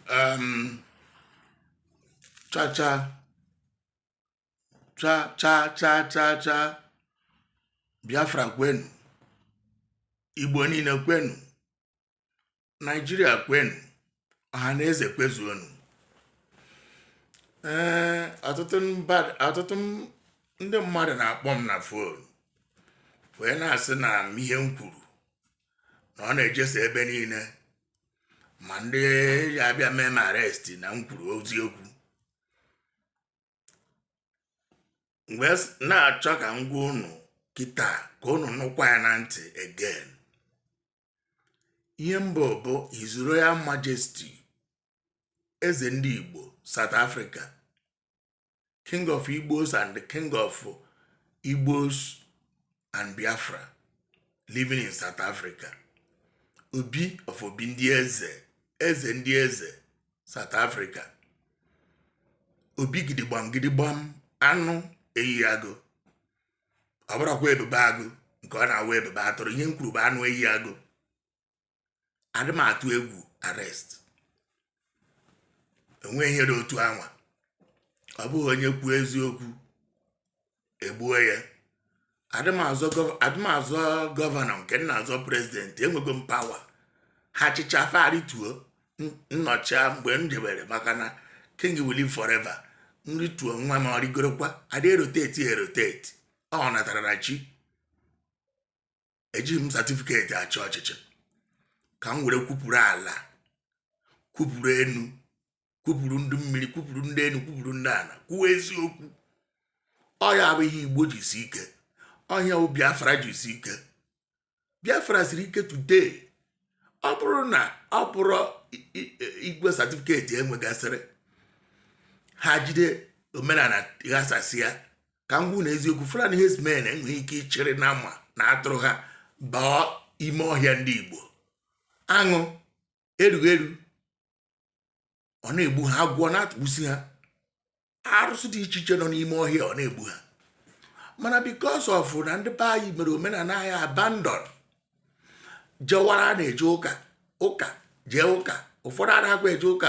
cha cha cha cha cha cha cha Biafra kwenu, Igbo niile kwenu, Nigeria kwenu, ọhaneze kwezuonu. Ọtụtụ ndị mmadụ na-akpọ m na fon wee na-asị na ihe m kwuru na ọ na-ejesa ebe niile, ma ndị ya abịa mee m arrest na m kwuru oziokwu. Wee na-achọ ka m gwa unu kịta ka unu nụkwa ya na ntị again. Ihe mbụ bụ His Royal Majesty Eze ndị Igbo, South Africa, King of Igbos and the King of Igbos and Biafra, living in South Africa. Obi of Obi ndị Eze, Eze ndị Eze, South Africa. Obi gidigbam anụ eyi agụ. Ọ bụrụkwa ebube agụ nke ọ na-awa ebube atụrụ. Ihe m kwuru bụ anụ eyi agụ. Adị m atụ egwu arrest. Enweghị ihe dị otu anwa. Ọ bụghị onye kwuo eziokwu egbuo ya. Adị m azọ gọvanọ nke nna azọ prezidenti. Enwego m pawa. Ha chịcha farituo nnọcha mgbe m jebere maka na King will live forever. Nrituo nwa ma ọ rigorokwa. Adị eroteti. Ọ natara na chi. Ejighị m satifiketi achị ọchịchị ka m were kwupụrụ ala, kwupụrụ enu, kwupụrụ ndị mmiri, kwupụrụ ndị enu, kwupụrụ ndị ala, kwuo eziokwu. Ọ ya bụ ihe Igbo ji si ike. Ọ ya bụ Biafra ji si ike. Biafra siri ike today. Ọ bụrụ na ọ bụrụ igwe satifiketi enwegasịrị, ha jide omenala ghasasị ya. Ka m gwu na eziokwu, Fulani herdsmen enweghị ike ịchịrị na mma na atụrụ ha baa ime ọhịa ndị Igbo. Aṅụ eru ọ na-egbu ha, agwọ na-atụgbusi ha, arụsị dị iche iche nọ n'ime ọhịa ọ na-egbu ha. Mana because of na ndị be anyị mere omenala anyị abandon, jewara na-eje ụka jee ụka. Ụfọdụ adakwa eje ụka,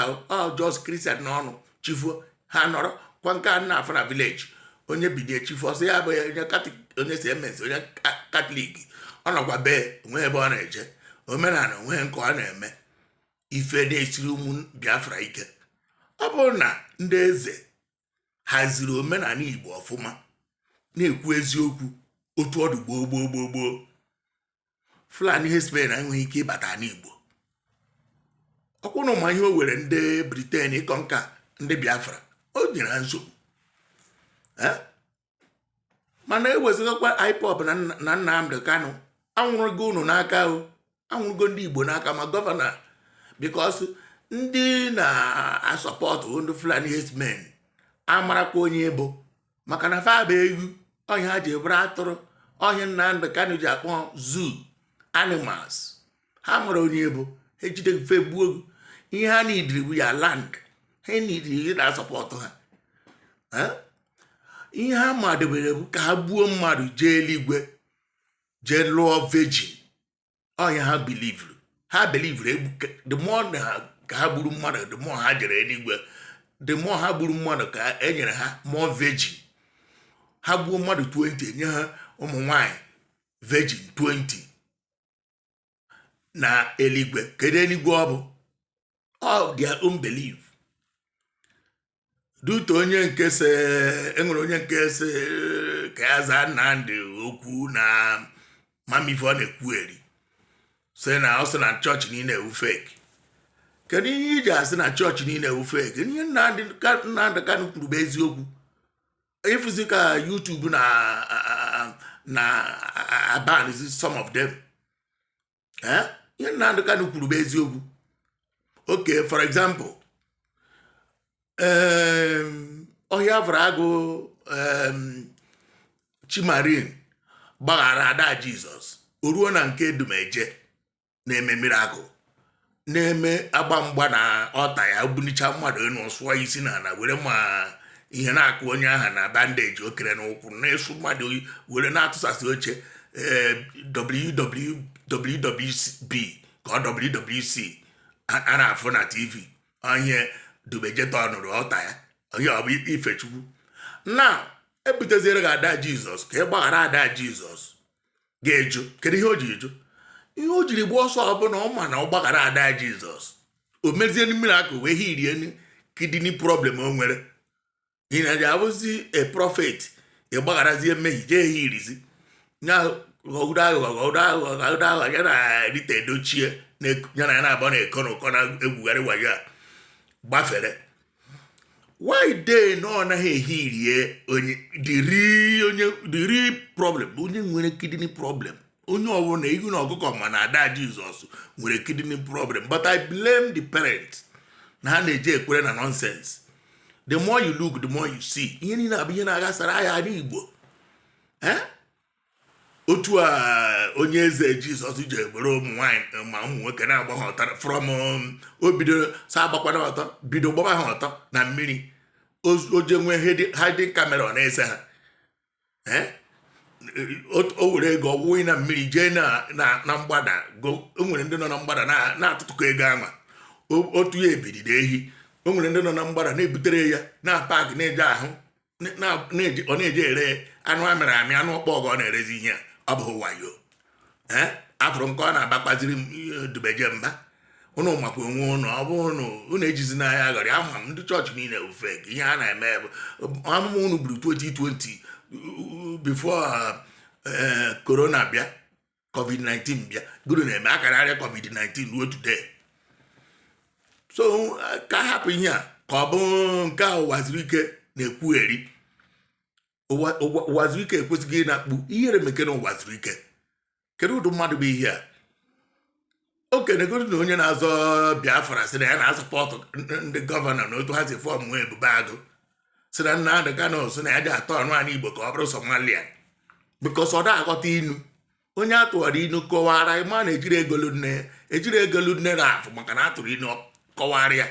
just Christian n'ọnụ chifuo ha nọrọ kwa nke a na-afọ na village. Onye bido chifuo ọsọ ya bụ onye Siemens, onye Katọlik, ọ nọkwa bee onwe ebe ọ na-eje. Omenala onwe nke ọ na-eme ife na-esiri ụmụ Biafra ike. Ọ bụrụ na ndị eze haziri omenala Igbo ọfụma, na-ekwu eziokwu otu ọdụ gboo, Fulani herdsmen enweghị ike ịbata n'Igbo. Ọkwụnụ ma ihe o were ndị Britain ịkọ nka ndị Biafra, o nyere ha nsogbu. Mana ewezụgakwa IPOB na Nnamdi Kanu, anwụrụgo unu n'aka o, anwụrụgo ndị Igbo n'aka ma gọvanọ, because ndị na-asọpọtụ ndị Fulani herdsmen amarakwa onye bụ, maka na fa bụ egwu ọhịa ha ji bụrụ atụrụ, ọhịa Nnamdi Kanu ji akpọ zoo animals. Ha mara onye bụ, ha ejide mfe gbuo ihe ha nidiri bụ ya land, ha nidiri na-asọpọtụ ha. Ihe ha madebere bụ ka ha gbuo mmadụ jee eluigwe jee lụọ virgin. Ọhịa ha belivere the more ka ha gburu mmadụ, the more ha jere eluigwe, the more ha gburu mmadụ ka e nyere ha more virgin. Ha gbuo mmadụ 20 nye ha ụmụ nwanyị virgin 20 na eluigwe. Kedu eluigwe ọ bụ? All their own belief. Dute onye nke se enwere onye nke se ka ya zaa Nnamdi okwu na mamife ọ na-ekwugheri sị na ọ sị na chọọchị niile ewu fake. Kedu ihe iji asị na chọọchị niile ewu fake? Ihe Nnamdi Kanu kwuru bụ eziokwu. Ịfụzi ka YouTube na ban some of them. Ihe Nnamdi Kanu kwuru bụ eziokwu. Okay, for example, ọhịa Avrago Chimarin gbaghara ada Jizọs, o ruo na nke Edumeje na-eme miracle, na-eme agba mgba na ọta ya, bunicha mmadụ enu sụọ isi n'ala, were ma ihe na-akụ onye aha na bandeji okere n'ụkwụ, na-esu mmadụ were na-atụsasị oche WWB ka ọ WWC a na-afụ na TV. onye Dubejeta ọnụrụ ọta ya onye ọ bụ Ifechukwu na ebuteziere gị ada Jizọs ka ị gbaghara ada Jizọs ga-eju kedu ihe o ji eju ihe o jiri gba ọsọ ọbụla ọ ma na ọ gbaghara ada Jizọs o mezie mmiri aka wee hirie kidney problem o nwere ị na-eji abụzi a prophet ị gbagharazie mmehie jee hirizi ya aghụghọ ya na Rita Edochie ya na ya na-abọ na eko na ụkọ na egwugharị wayo a gbafere why dey na ọ naghị ehirie onye the real problem onye nwere kidney problem onye ọbụla ihu na ọkụkọ ma na ada Jizọs nwere kidney problem but I blame the parents na ha na-eji ekwere na nonsense. The more you look the more you see ihe niile abụ ihe na-aghasara ahịa n'Igbo otu a onye eze Jizọs ji egbere ụmụ nwaanyị ma ụmụ nwoke na-agba ha ọtọ from o bidoro sa agbakwana ọtọ bido gbaba ha ọtọ na mmiri oje nwe hiding camera ọ na-ese ha o were ego ọwụghị na mmiri jee na mgbada o nwere ndị nọ na mgbada na-atụtụkọ ego ama otu ya ebidide ehi o nwere ndị nọ na mgbada na-ebutere ya na paakị na-eje ahụ ọ na-eje ere anụ amịrị amị anụ ọkpọ ọgọ ọ na-erezi ihe ọ bụghị wayo afụrụ nke ọ na-agbakwaziri m Dubeje mba ụnụ makwa onwe ụnụ ọ bụrụ na ụnụ ejizi n'ahịa aghọrị ama m ndị chọọchị niile ofe ihe a na-eme bụ amụma ụnụ gburu 2020 before corona bịa COVID-19 bịa gụrụ na-eme akarịarịa COVID-19 ruo today so ka hapụ ihe a ka ọ bụ nke a ụwa zuru ike na-ekwugheri ụwa zuru ike ekwesịghị na-akpụ ihere meke na ụwa zuru ike kedu ụdị mmadụ bụ ihe a okenegoro na onye na-azọ Biafra sị na ya na-asọpọtụ ndị gọvanọ na otu ha si fọm nwee ebube agụ sị na Nnamdi Kanu sị na ya ji atọ ọnụ anyị Igbo ka ọ bụrụ Somalia bikos ọ da-aghọta inu onye atụwara inu kọwara ma na ejiri egolu nne na afụ maka na atụrụ inu kọwara ya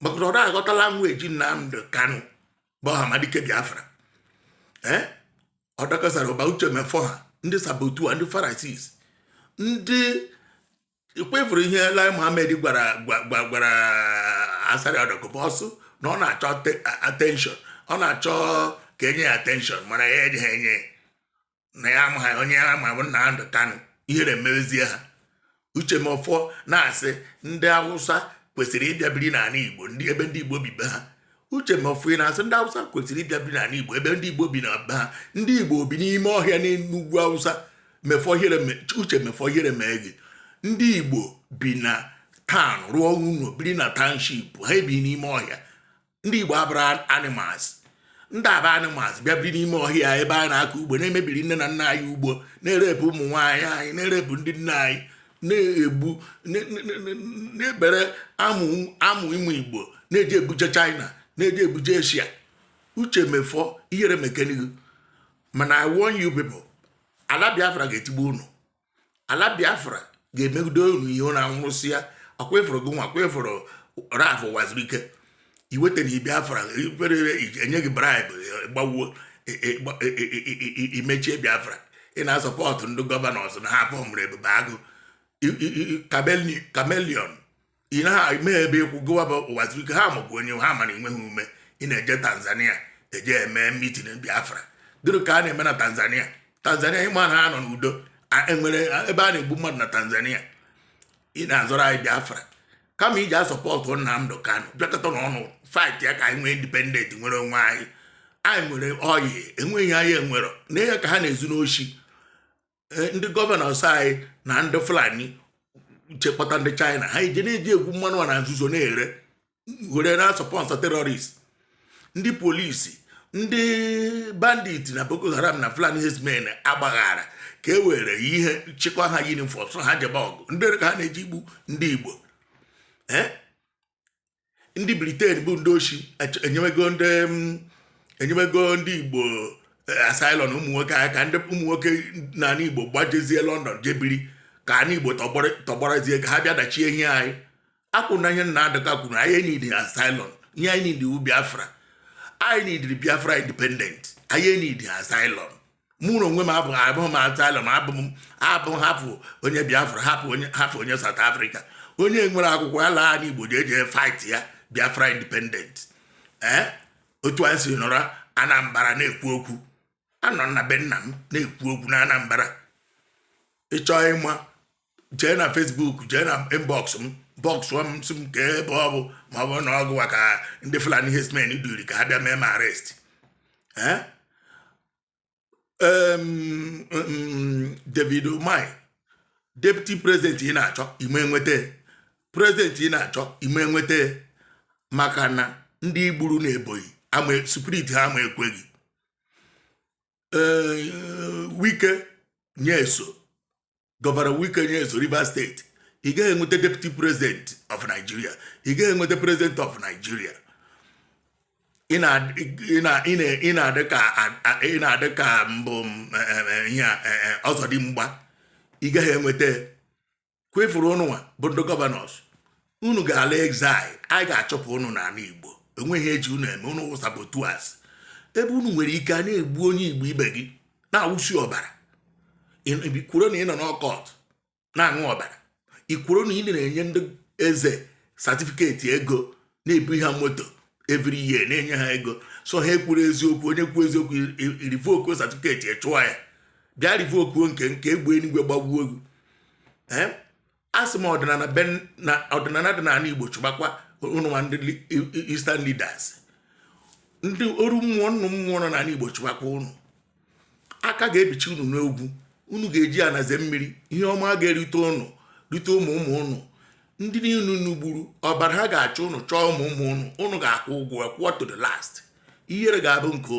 maka na ọ da-aghọtala nwa eji Nnamdi Kanu bụ Ọhamadike Biafra ọ dakọsara ụba uche mefọ ha ndị sabotua ndị Pharisees ndị kwefuru ihe Lai Mohammed gwara Asari Odogobọsụ na ọ na-achọ attention ọ na-achọ ka enye ya attention mana ya eji ha enye na ya amaghị onye ya ma bụ Nnamdi Kanu ihere mezie ha uche mefọ na-asị ndị Awụsa kwesịrị ịbịa biri n'ala Igbo ebe ndị Igbo bibe ha uche mefọ na-asị ndị Awụsa kwesịrị ịbịa biri n'ala Igbo ebe ndị Igbo bi na be ha ndị Igbo bi n'ime ọhịa n'ugwu Awụsa uche mefọ ihere mee gị ndị Igbo bi na town rụọ ụlọ biri na township ha ebi n'ime ọhịa ndị Igbo abụrụ animals ndị aba animals bịa biri n'ime ọhịa ebe a na-akọ ugbo na-emebiri nne na nna anyị ugbo na-erepụ ụmụ nwaanyị anyị na-erepụ ndị nna anyị na-egbu na-ebere amụ ịmụ Igbo na-eji ebuje China na-eji ebuje Asia uche mefọ ihere mekenigo mana I warn you people ala Biafra ga-etigbu unu ala Biafra ga-emegide unu ihe ụra nwụrụsị ya akwefụrụ gị nwa akwefụrụ Rafụ Wazirike iweta na Biafra enye gị bribe gbawuo imechie Biafra ị na-asọpọtụ ndị gọvanọs na ha fọmụrụ ebube agụ kamelion ị na-eme ebe ịkwụ gụwa Wazirike ha makwa onye ha mana enweghị ume ị na-eje Tanzania eje eme mitin Biafra dịrị ka a na-eme na Tanzania ịma na ha nọ n'udo enwere ebe a na-egbu mmadụ na Tanzania ị na-azọrọ anyị Biafra kama iji asọpọtụ Nnamdi Kanu bịakọta n'ọnụ fight ya ka anyị nwee independent nwere onwe anyị nwere oyi enweghị anyị enwero na ihe ka ha na-ezu n'oshi ndị gọvanọs anyị na ndị Fulani chekpọta ndị China ha ije na-eji egwu mmanụ na nzuzo na-ere were na-asọpọnsọ terọrist ndị polisi ndị bandit na Boko Haram na Fulani herdsmen agbaghara ka e were ihe chịkwa ha uniform so ha jebe ọgụ ndị ka ha na-eji igbu ndị Igbo ndị Britain bụ ndị oshi enyemego ndị Igbo asylum ụmụ nwoke aka ka ndị ụmụ nwoke n'ala Igbo gbajezie London jebiri ka ana Igbo tọgbọrọzie ka ha bịa dachie ihe anyị akwụ na ihe Nnamdi kwuru anyị need asylum ihe anyị need Biafra anyị need Biafra independent anyị need asylum mụ na onwe m abụghị m asylum abụ hapụ onye Biafra hapụ onye South Africa. Onye nwere akwụkwọ ya laa n'Igbo jee fight ya Biafra independent. Otu anyị si nọrọ Anambra na-ekwu okwu, anọ na be nna m na-ekwu okwu na Anambra. Ịchọọ ịma jee na Facebook, jee na inbox m box m sị m nke ebe ọ bụ ma ọ bụ na ọgụ ka ndị Fulani herdsmen duri ka ha bịa mee m arrest. David Umahi, deputy president ị na-achọ ime nweta, president ị na-achọ ime nweta, maka na ndị igburu na Ebonyi ama spirit ha ama ekweghị. Wike Nyeso, Governor Wike Nyeso, Rivers State, ị gaghị enweta deputy president of Nigeria, ị gaghị enweta president of Nigeria. Ị na-adị ka mbụ ihe Ọzọdimgba, ị gaghị enweta. Kwefuru unu nwa bụ ndị gọvanọs, unu ga-ala exile, anyị ga-achọpụ unu n'ala Igbo. Enweghị eji unu eme, unu sabotuas. Ebe unu nwere ike a na-egbu onye Igbo ibe gị na-awụsi ọbara, ikwuru na ị nọ n'ọkọt na-aṅụ ọbara, ikwuru na ị na-enye ndị eze satifiketi ego na-ebu ha moto every year na-enye ha ego. So ha ekwuru eziokwu, onye kwuo eziokwu revoke satifiketi echụọ ya, bịa revoke nke egbe enigwe gbagbuo ogu. Asị m ọdịnala dị n'ala Igbo chụbakwa unu nwa ndị Eastern leaders, ndị oru mmụọ nnụ mmụọ nọ n'ala Igbo chụbakwa unu. Aka ga-ebichi unu n'ogwu, unu ga-eji anaze mmiri, ihe ọma ga-erite unu, rite ụmụ unu. Ndị niile unu gburu ọbara ha ga-achọ unu, chọọ ụmụ unu ga-akwụ ụgwọ kwụọ to the last. Ihere ga-abụ nke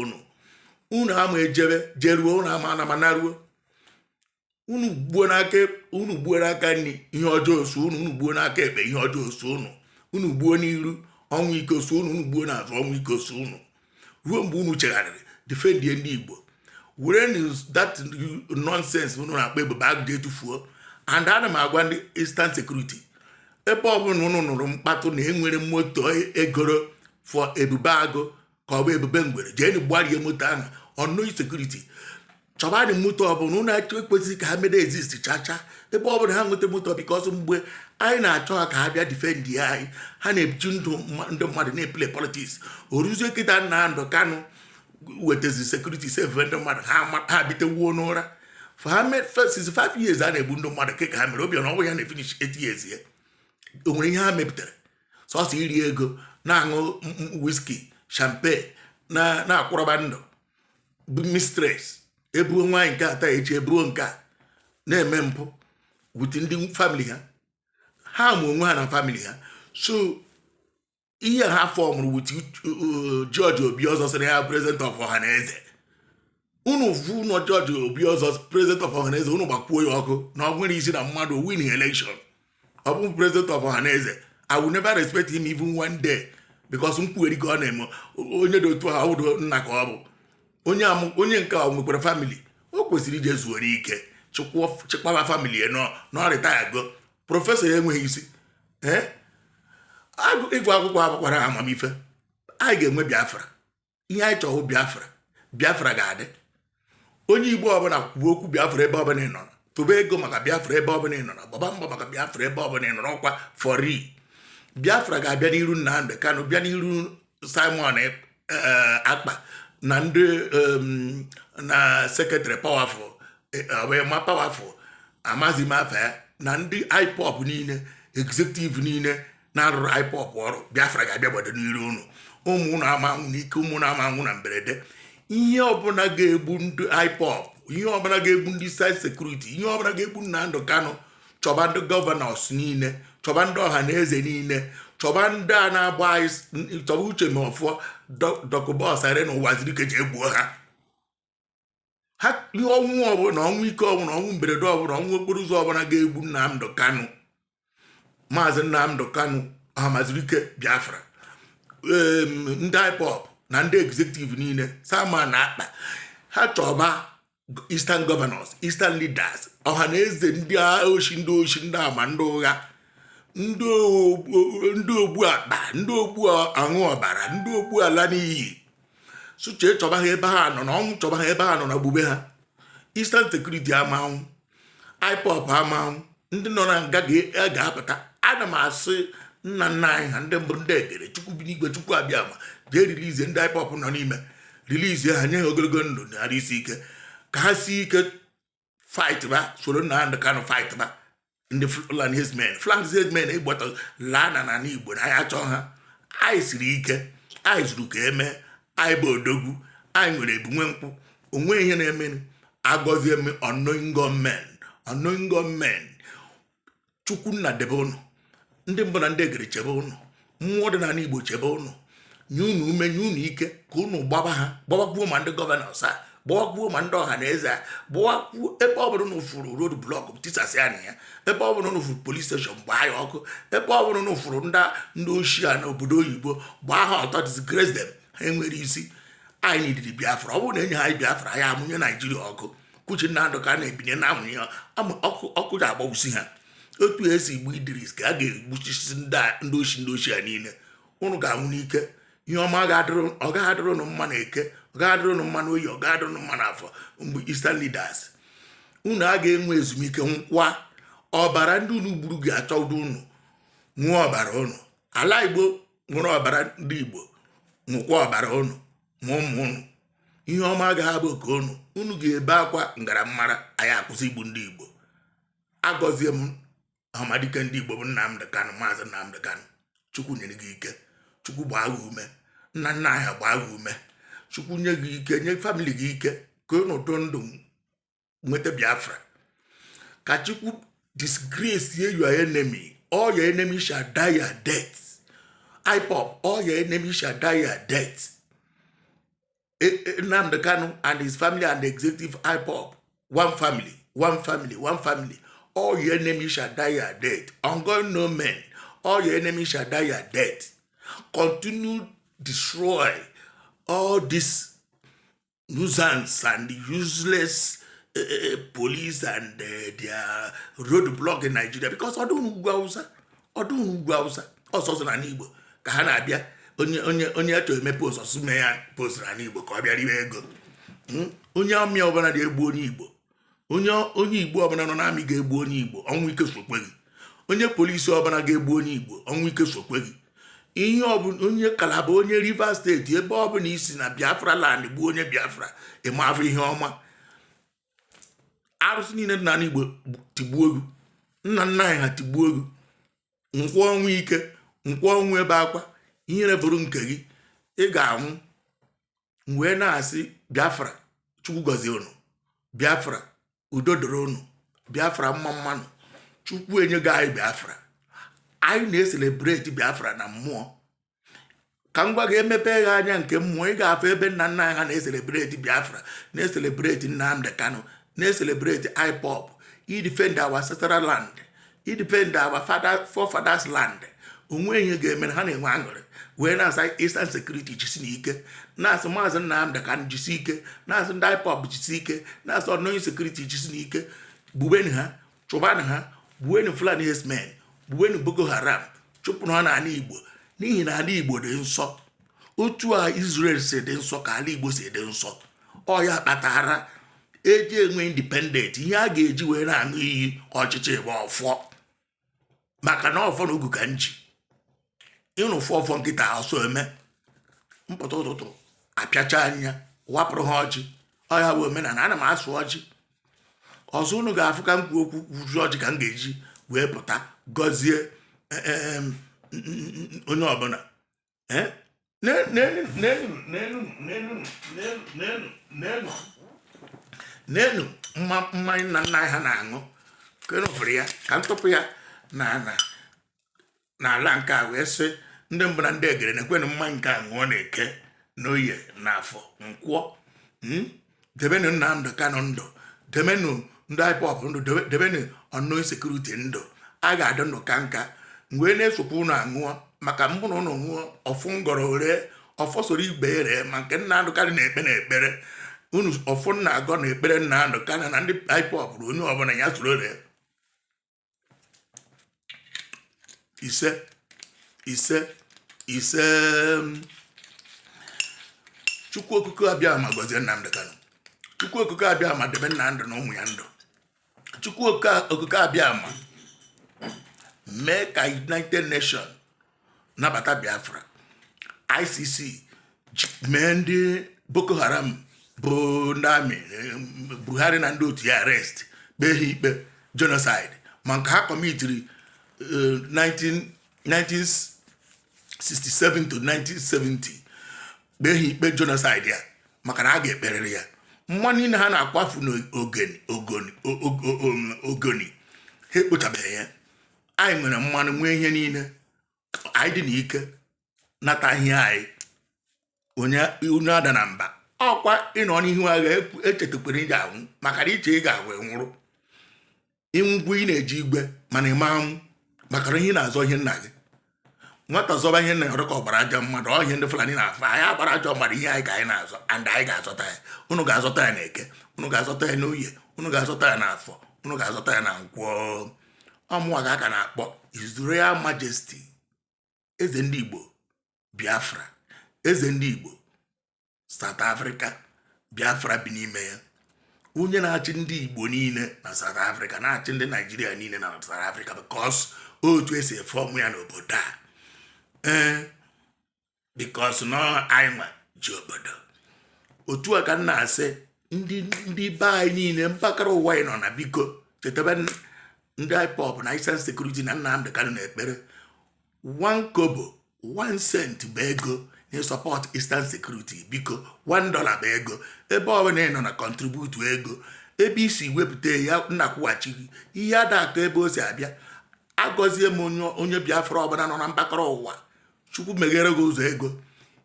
unu ama ejebe jeruo, unu ama anamanaruo. Unu gbuo n'aka nri ihe ọjọọ so unu gbuo n'aka ekpe ihe ọjọọ so unu gbuo n'iru ọnwụ ike so unu gbuo n'azụ ọnwụ ike so unu. Ruo mgbe unu chegharịrị defendie ndị Igbo, were that nonsense unu na-akpa ebubo agụje etufuo. And ana m agwa ndị Eastern Security, ebe ọbụla unu nụrụ mkpatụ na enwere moto egoro for ebube agụ ka ọ bụ ebube ngwere, jee gbarie moto ahụ ọnụ security. Chọbadị moto ọbụla unu ekwesịghị ka ha mede exist chacha ebe ọbụla ha nweta moto, because mgbe anyị na-achọ ha ka ha bịa defendi anyị, ha na-ebichi ndụ ndị mmadụ na-eplay politics. Oruzie kịta Nnamdi Kanu wetazi security save ndị mmadụ, ha bitewuo n'ụra for ha made 65 years a na-egbu ndị mmadụ ka ha mere. Obiọna ọnwụ ya na-efinish 8 years ya. O nwere ihe ha mepụtara sọsọ iri ego, na-aṅụ whisky champagne, na-akwụrọba ndụ, bụ mistress, ebuo nwaanyị nke ata echi ebuo nke a, na-eme mpụ with ndị family ha mụ onwe ha na family ha. So ihe ha fọmụrụ with George Obi ọzọ sịrị ha president of Ọhaneze. Unu vu no George Obi ọzọ president of Ọhaneze, unu gbakwuo ya ọkụ na ọ nwere isi na mmadụ win election. Ọ bụ president of Ọhaneze, I will never respect him even one day, because nkwugheri ka ọ na-eme. Onye dị otu ha ụdụ nna ka ọ bụ onye nke a nwekwara family, o kwesịrị ije zuoro ike chịkwawa family nọ retire go. Prọfesọ ya enweghị isi. Ịgụ akwụkwọ abụkwara amamife. Anyị ga-enwe Biafra. Ihe anyị chọrọ Biafra ga-adị. Onye Igbo ọbụla kwuo okwu Biafra ebe ọbụla ị nọ, tụba ego maka Biafra ebe ọbụla ị nọ, gbaba mbọ maka Biafra ebe ọbụla ị nọ, ọkwa for real. Biafra ga-abịa n'iru Nnamdi Kanu, bịa n'iru Simon Akpa na ndị na secretary powerful powerful Amazi Mafa na ndị IPOB niile, executive niile na-arụrụ IPOB ọrụ. Biafra ga-abịa gbado n'iru unu. Ụmụ unu ama anwụ n'ike, ụmụ unu ama anwụ na mberede. Ihe ọbụla ga-egbu ndị IPOB, ihe ọbụla ga-egbu ndị side security, ihe ọbụla ga-egbu Nnamdi Kanu, chọba ndị gọvanọs niile, chọba ndị ọhaneze niile, chọba ndị a na-agba anyị, chọba Uche Mefọọ, Dr. Bọs Irene Ụwazirike ji egbuo ha. Ihe ọnwụ ọbụla, ọnwụ ike ọbụla, ọnwụ mberede ọbụla, ọnwụ okporo ụzọ ọbụla ga-egbu Nnamdi Kanu, Maazị Nnamdi Kanu Ụwazirike Biafra, ndị IPOB na ndị executive niile, Sama na Akpa, ha chọba Eastern governors, Eastern leaders, ọhaneze ndị oshi, ndị ama, ndị ụgha, ndị ogbu akpa, ndị ogbu aṅụ ọbara, ndị ogbu ala n'iyi. Suche chọba ha ebe ha nọ na ọnwụ, chọba ha ebe ha nọ na gbube ha. Eastern Security amanwụ, IPOB amanwụ, ndị nọ na nga ga-apụta. Ana m asị nna nna anyị ha ndị mbụ ndị egere Chukwu bi n'igwe Chukwu abịa ma jee rilizie ndị IPOB nọ n'ime rilizie ha nye ha ogologo ndụ na ara isi ike ka ha si ike fight ba soro Nnamdi Kanu fight ba ndị Fulani herdsmen ịgbata laa na n'ala Igbo na anyị achọ ha. Anyị siri ike, anyị zuru ka eme, anyị bụ odogwu, anyị nwere ebunwe nkwụ, onwe ihe na-eme. Agọzie m unknowing gunmen Chukwu nna debe ụnụ, ndị mbụ na ndị egere chebe ụnụ, mmụọ dị n'ala Igbo chebe ụnụ, nye ụnụ ume, nye ụnụ ike ka ụnụ gbaba ha, gbabakwuo ma ndị gọvanọs a, gbawakwuo ma ndị ọha na eze a, gbawakwuo ebe ọ bụla n'ụfụrụ road blọk tisasị ya na ya, ebe ọ bụla n'ụfụrụ polis steshọn gbaa ya ọkụ, ebe ọ bụla n'ụfụrụ ndị ochie a n'obodo oyibo gbaa ha ọtọ, disgrace them, ha enwere isi. Anyị nidiri Biafra, ọ bụrụ na enye ha Biafra ya amụnye Naijiria ọkụ. Kuchi Nnamdi ka a na-ebinye na amụnye ọkụ ji agbawusi ha. Otu esi igbu Idris ka a ga-egbuchisi ndị ochie a niile. Ụnụ ga-anwụ n'ike. Ihe ọma ọ ga-adịrị ụnụ mma na eke, ọ ga-adịrị ụnụ mma na oyi, ọ ga-adịrị ụnụ mma n'afọ. Mgbe Eastern leaders unu a ga-enwe ezumike nkwa. Ọbara ndị unu gburu ga-achọ ụdị unu nwụọ ọbara unu. Ala Igbo nwere ọbara ndị Igbo, nwụkwa ọbara unu ma ụmụ unu. Ihe ọma agaghị abụ ka unu ga-ebe akwa ngarammara. Anyị akwụsị igbu ndị Igbo. Agọzie m Amadike ndị Igbo bụ Nnamdi Kanu, Maazị Nnamdi Kanu. Chukwu nyere gị ike, Chukwu gbaa gị ume, nna nna anyị gbaa gị ume, Chukwu nye gị ike, nye famili gị ike ka unu too ndụ nweta Biafra. Ka Chukwu disgrace your enemy. All your enemies shall die your death. IPOB, all your enemies shall die your death. Nnamdi Kanu and his family and the executive IPOB, one family. All your enemies shall die your death. Ongoing no men. All your enemies shall die your death. Continue destroy all this nuisance and useless police and their roadblock in Nigeria, because ọdún ugwu Hausa ọsọsọ na n'Igbo ka ha na-abịa onye achọ eme post ọsụme ya post na n'Igbo ka ọ bịa riwe ego. Onye ọmịa ọbụla ga-egbu onye Igbo, onye Igbo ọbụla nọ n'amị ga-egbu onye Igbo, ọnwụ ike sokwe gị. Onye polisi ọbụla ga-egbu onye Igbo, ọnwụ ike sokwe gị. Ihe ọbụla onye Kalaba, onye Rivers steeti, ebe ọbụla isi na Biafra land gbuo onye Biafra, ịma afọ ihe ọma. Arụsị niile dị n'ala Igbo tigbuo gị, nna nna anyị ha tigbuo gị. Nkwọ ọnwụ ike, nkwọ ọnwụ ebe akwa, ihere bụrụ nke gị, ị ga-anwụ. Wee na-asị Biafra, Chukwu gọzie unu, Biafra udo doro unu, Biafra mma mmanụ, Chukwu enye gị anyị Biafra. Anyị na-eselebreti Biafra na mmụọ. Ka m gwa gị, emepe gị anya nke mmụọ, ị ga-afụ ebe nna nna anyị ha na-eselebreti Biafra, na-eselebreti Nnamdi Kanu, na-eselebreti IPOB, defend our ancestral land, defend our forefathers land. Onwe ihe ga-eme, ha na-enwe aṅụrị. Wee na-asa Eastern Security jisi n'ike, na-asị Maazị Nnamdi Kanu jisi ike, na-asị ndị IPOB jisi ike, na-asị Unknown Security jisi n'ike. Gbuweni ha, chụbanụ ha, gbuweni Fulani herdsmen, gbuweni Boko Haram, chụpụrụ ha n'ala Igbo. N'ihi na ala Igbo dị nsọ. Otu a Israel si dị nsọ ka ala Igbo si dị nsọ. Ọ ya kpatara eji enwe independent, ihe a ga-eji wee na-aṅụ iyi ọchịchị bụ ọfọ. Maka na ọfọ na ogu ka nji. Ịnụ ụfọ nkịta ọsọ eme mpụta ụtụtụ apịacha anya wapụrụ ha ọjị. Ọ ya bụ omenala, ana m asụ ọjị. Ọzọ unu ga-afụ ka m kwuo okwu kwuru ọjị ka m ga-eji wee pụta gọzie onye ọbụla. N'elu mmanya nna nna ha na-aṅụ ka enufere ya ka ntụpụ ya n'ala nke a wee sị ndị mbụ na ndị egere na-ekwenụ mmanya nke a ṅụọ na-eke n'oye n'afọ nkwọ. Debenu Nnamdi Kanu ndụ, debenu ndị IPOB ndụ, debenu Unknown Security ndụ. A ga-adị ndụ ka nka wee na-esopụ unu aṅụọ, maka mbụ na ụnụ ṅụọ ọfụ ngọrọ ore ọfọ soro igbe ere, ma nke Nnamdi Kanu na-ekpe n'ekpere. Unu ọfụ na-agọ na ekpere Nnamdi Kanu na ndị IPOB bụ onye ọbụla ya soro ree. Ise Chukwu okike abịa ma gọzie Nnamdi Kanu. Chukwu okike Abịama debe Nnamdị na ụmụ ya ndụ. Chukwu okike Abịama mee ka United Nations nabata Biafra. ICC mee ndị Boko Haram bụ ndị amị Buhari na ndị otu ya arrest kpee ha ikpe genocide ma nke ha kọmitiri 1967 to 1970 kpee ha ikpe genocide ya maka na a ga-ekperịrị ya. Mmanụ niile ha na-akwafu n'ogoni ha ekpochabeghị ya. Anyị nwere mmanụ nwee ihe niile, anyị dị n'ike nata ihe anyị onye ada na mba ọkwa ịnọ n'ihu agha echetakwara ị ga-anwụ maka na iche ị ga-agwa nwụrụ ịnwụgwụ ị na-eji igwe mana ịma anwụ maka na ihe na-azọ ihe nna gị. Nwata zọba ihe nna ya ka ọgbara ajọ mmadụ ọhịa ndị Fulani na-afọ anyị agbara ajọ mmadụ ihe anyị ka anyị na-azọ and anyị ga-azọta ya. Unu ga-azọta ya na Eke, unu ga-azọta ya n'Oye, unu ga-azọta ya n'Afọ, unu ga-azọta ya na Nkwọ. Ọmụwa ga aka na-akpọ His Royal Majesty eze ndị Igbo Biafra, eze ndị Igbo South Africa, Biafra bi n'ime ya. Onye na-achị ndị Igbo niile na South Africa na-achị ndị Nigeria niile na South Africa because otu esi efọmụ ya n'obodo a. Because no anyị nwa ji obodo. Otu a ka m na-asị ndị be anyị niile mpakara ụwa anyị nọ na biko chetaba ndị IPOB na Eastern Security na Nnamdị Kanu na-ekpere 1 kobo 1 cent bụ ego na-support Eastern Security. Biko $1 bụ ego ebe ọbụla ị nọ na contribute ego ebe isi wepụta ya nnakwụghachi ihe ada aka ebe o si abịa. Agọzie m onye Biafra ọbụla nọ na mpakara ụwa, Chukwu meghere gị ụzọ ego.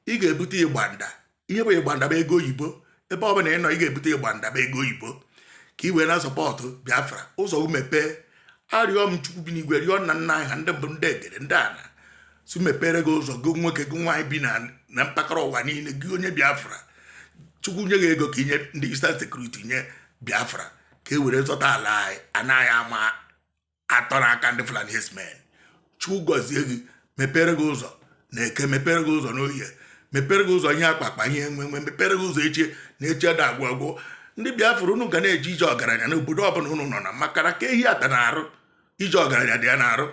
Ị ga-ebute ịgbanda, ihe bụ ịgbanda bụ ego oyibo. Ebe ọbụla ị nọ ị ga-ebute ịgbanda bụ ego oyibo ka ị wee na sọpọtụ Biafra. Ụzọ mepee arịọ m Chukwu bi n'igwe rịọ nna nna anyị ha ndị mbụ ndị egede ndị ana si mepere gị ụzọ gị nwoke gị nwaanyị bi na mpakara ụwa niile gị onye Biafra. Chukwu nye gị ego ka inye ndị Eastern Security nye Biafra ka e were zọta ala anyị anaghị ama atọ n'aka ndị Fulani herdsmen. Chukwu gọzie gị mepere gị ụzọ na Eke, mepere gị ụzọ n'Oye, mepere gị ụzọ ihe akpakpa ihe enwe mepere gị ụzọ echi na echi ada agwụ agwụ. Ndị Biafra unu ga na-eji ije ọgaranya n'obodo ọbụla unu nọ na maka na ka ehi ata na-arụ ije ọgaranya dị ya na-arụ.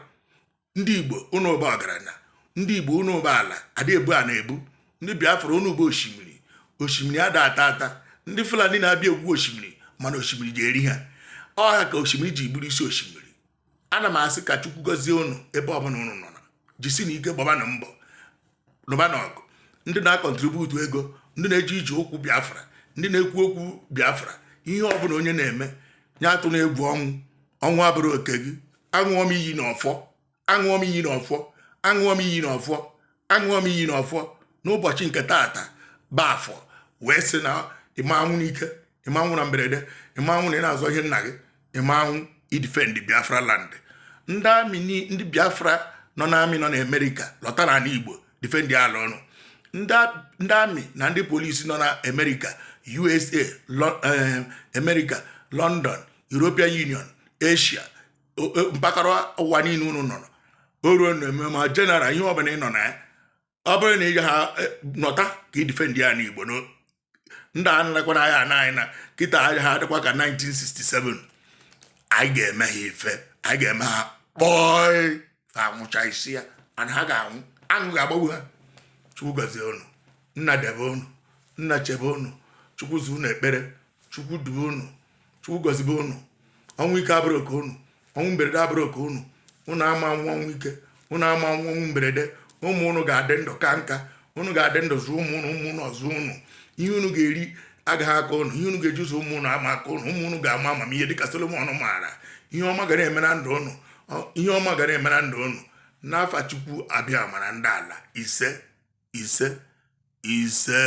Ndị Igbo unu ụba ọgaranya, ndị Igbo unu ụba ala adị ebu a na-ebu. Ndị Biafra unu ụba osimiri, osimiri ada ata ata. Ndị Fulani na-abịa egwu osimiri mana osimiri ji eri ha. Ọha ka osimiri ji buru isi osimiri. Ana m asị ka Chukwu gọzie unu ebe ọbụla unu nọ na jisi na ike gbaba na mbọ nụba na ọgụ. Ndị na-akọntributu ego, ndị na-eji ije okwu Biafra, ndị na-ekwu okwu Biafra, ihe ọbụla onye na-eme nye atụ na egwu ọnwụ abụrụ oke gị. Aṅụọ m iyi n'ọfọ, aṅụọ m iyi n'ọfọ, aṅụọ m iyi n'ọfọ, aṅụọ m iyi n'ọfọ n'ụbọchị nke taata bụ Afọ wee sị na ịmanwụ n'ike, ịmanwụ na mberede, ịmanwụ na ị na-azọ ihe nna gị, ịmanwụ idifendi Biafra land. Ndị amị ndị Biafra nọ na amị nọ na Amerịka lọta n'ala Igbo difendi ala ọnụ. Ndị amị na ndị polisi nọ na Amerịka, USA, America, London, European Union, Asia, mpakara ụwa niile unu nọ o ruo na eme ma general ihe ọbụla ị nọ na ya. Ọ bụrụ na ị ha nọta ka ị difendi ya n'Igbo no ndị a nlekwa na ya na anyị na kịta ha adịkwa ka 1967. Anyị ga-eme ha ife, anyị ga-eme ha kpọị ka anwụcha isi ya ana ha ga-anwụ, aṅụ ga-agbagbu ha. Chukwu gọzie unu, nna debe unu, nna chebe unu, Chukwu zu unu ekpere, Chukwu dube unu, Chukwu gọzibe unu. Ọnwụ ike abụrụ oke unu, ọnwụ mberede abụrụ oke unu. Unu ama anwụ ọnwụ ike, unu ama anwụ ọnwụ mberede. Ụmụ unu ga-adị ndụ ka nka, unu ga-adị ndụ zụ ụmụ unu ọzụ unu. Ihe unu ga-eri agaghị aka unu, ihe unu ga-eji ụzọ ụmụ unu ama aka unu. Ụmụ unu ga-ama amamihe dịka Solomon maara. Ihe ọma ga na-eme na ndụ unu, ihe ọma ga na-eme na ndụ unu. N'afa Chukwu Abịama na ndị ala ise ise ise.